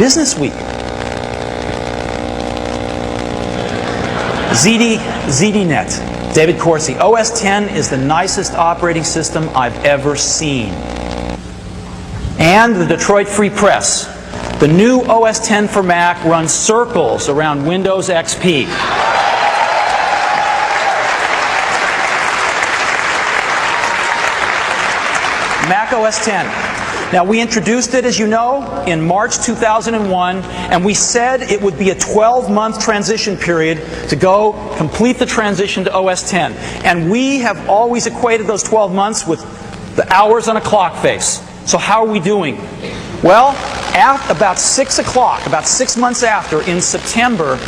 Business Week. ZDNet, David Corsi. OS 10 is the nicest operating system I've ever seen. And the Detroit Free Press. The new OS 10 for Mac runs circles around Windows XP. Mac OS 10. Now, we introduced it, as you know, in March 2001, and we said it would be a 12-month transition period to go complete the transition to OS 10. And we have always equated those 12 months with the hours on a clock face. So how are we doing? Well, at about 6 o'clock, about 6 months after, in September,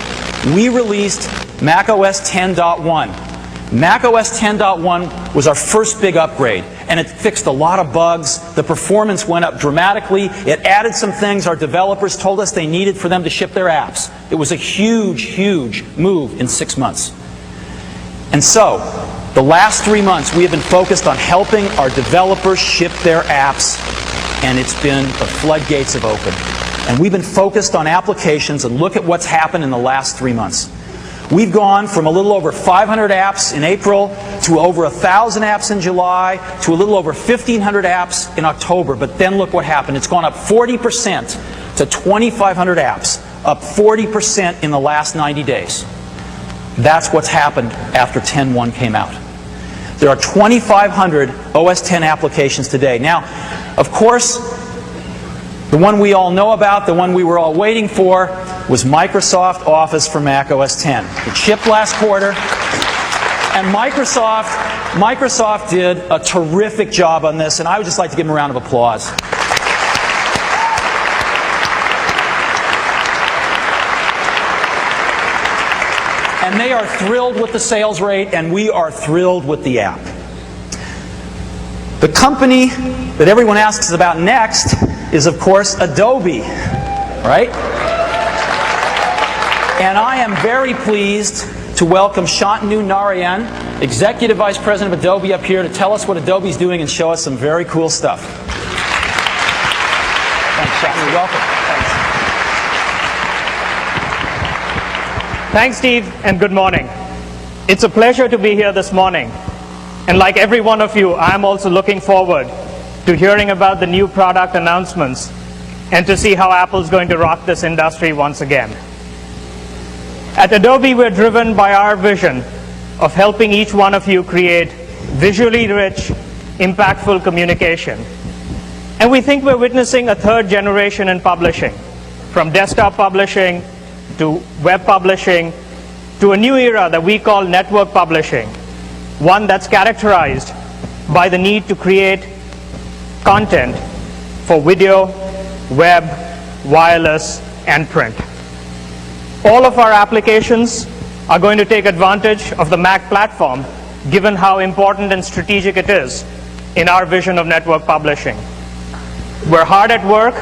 we released Mac OS 10.1. Mac OS 10.1 was our first big upgrade, and it fixed a lot of bugs. The performance went up dramatically. It added some things our developers told us they needed for them to ship their apps. It was a huge, huge move in 6 months. And so, the last 3 months, we have been focused on helping our developers ship their apps, and it's been the floodgates have opened. And we've been focused on applications, and look at what's happened in the last 3 months. We've gone from a little over 500 apps in April to over 1,000 apps in July to a little over 1,500 apps in October. But then look what happened. It's gone up 40% to 2,500 apps, up 40% in the last 90 days. That's what's happened after 10.1 came out. There are 2,500 OS 10 applications today. Now, of course, the one we all know about, the one we were all waiting for, was Microsoft Office for Mac OS 10. It shipped last quarter, and Microsoft did a terrific job on this, and I would just like to give them a round of applause. And they are thrilled with the sales rate, and we are thrilled with the app. The company that everyone asks about next is, of course, Adobe, right? And I am very pleased to welcome Shantanu Narayan, Executive Vice President of Adobe, up here to tell us what Adobe's doing and show us some very cool stuff. Thanks, Shantanu. Welcome. Thanks, Steve, and good morning. It's a pleasure to be here this morning. And like every one of you, I'm also looking forward to hearing about the new product announcements and to see how Apple's going to rock this industry once again. At Adobe, we're driven by our vision of helping each one of you create visually rich, impactful communication. And we think we're witnessing a third generation in publishing, from desktop publishing to web publishing to a new era that we call network publishing, one that's characterized by the need to create content for video, web, wireless, and print. All of our applications are going to take advantage of the Mac platform, given how important and strategic it is in our vision of network publishing. We're hard at work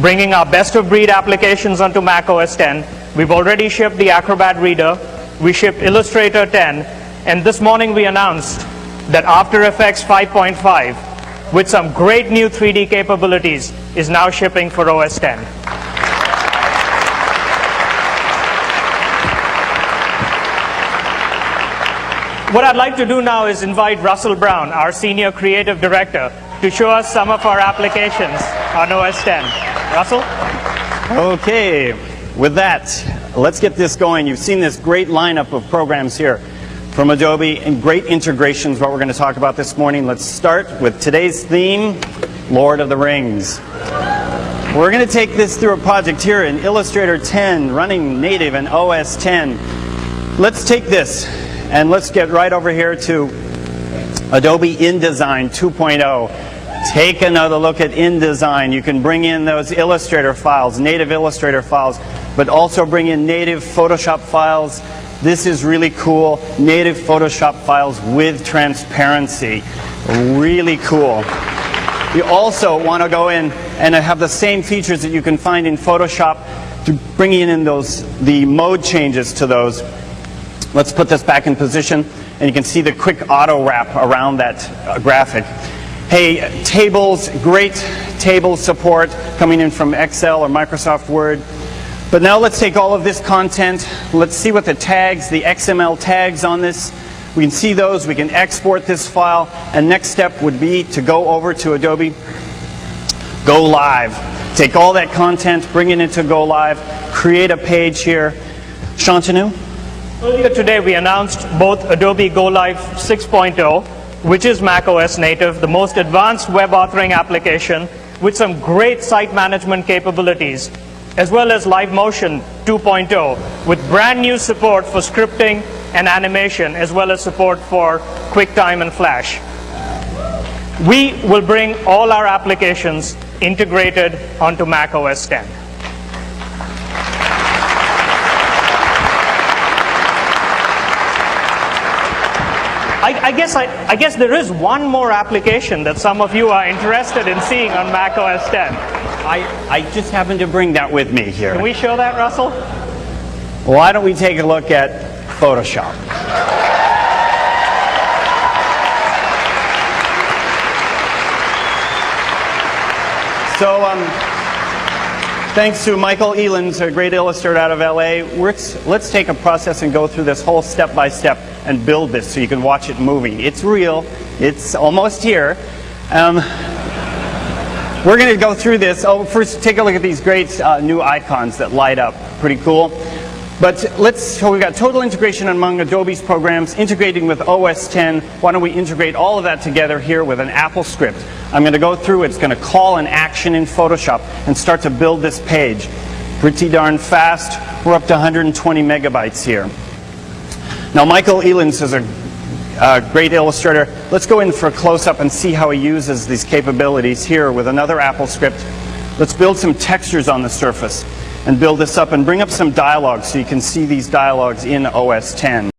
bringing our best-of-breed applications onto Mac OS 10. We've already shipped the Acrobat Reader. We shipped Illustrator 10. And this morning we announced that After Effects 5.5, with some great new 3D capabilities, is now shipping for OS 10. What I'd like to do now is invite Russell Brown, our Senior Creative Director, to show us some of our applications on OS 10. Russell? Okay, with that, let's get this going. You've seen this great lineup of programs here from Adobe and great integrations, what we're going to talk about this morning. Let's start with today's theme, Lord of the Rings. We're going to take this through a project here in Illustrator 10, running native in OS 10. Let's take this and let's get right over here to Adobe InDesign 2.0. Take another look at InDesign. You can bring in those Illustrator files, native Illustrator files, but also bring in native Photoshop files. This is really cool. Native Photoshop files with transparency. Really cool. You also want to go in and have the same features that you can find in Photoshop to bring in the mode changes to those. Let's put this back in position, and you can see the quick auto wrap around that graphic. Hey, tables, great table support coming in from Excel or Microsoft Word. But now let's take all of this content, let's see what the tags, the XML tags on this, we can see those, we can export this file, and next step would be to go over to Adobe, Go Live. Take all that content, bring it into Go Live, create a page here. Shantanu? Earlier today we announced both Adobe Go Live 6.0, which is macOS native, the most advanced web authoring application with some great site management capabilities, as well as Live Motion 2.0 with brand new support for scripting and animation, as well as support for QuickTime and Flash. We will bring all our applications integrated onto macOS 10. I guess there is one more application that some of you are interested in seeing on macOS 10. I just happened to bring that with me here. Can we show that, Russell? Why don't we take a look at Photoshop? So, thanks to Michael Elands, a great illustrator out of LA, let's take a process and go through this whole step by step and build this so you can watch it moving. It's real. It's almost here. We're going to go through this. Oh, first, take a look at these great new icons that light up. Pretty cool. But so we've got total integration among Adobe's programs, integrating with OS 10. Why don't we integrate all of that together here with an Apple script? I'm going to go through, it's going to call an action in Photoshop and start to build this page. Pretty darn fast. We're up to 120 megabytes here. Now, Michael Elands is a great illustrator. Let's go in for a close-up and see how he uses these capabilities here with another Apple script. Let's build some textures on the surface and build this up and bring up some dialogue so you can see these dialogues in OS 10.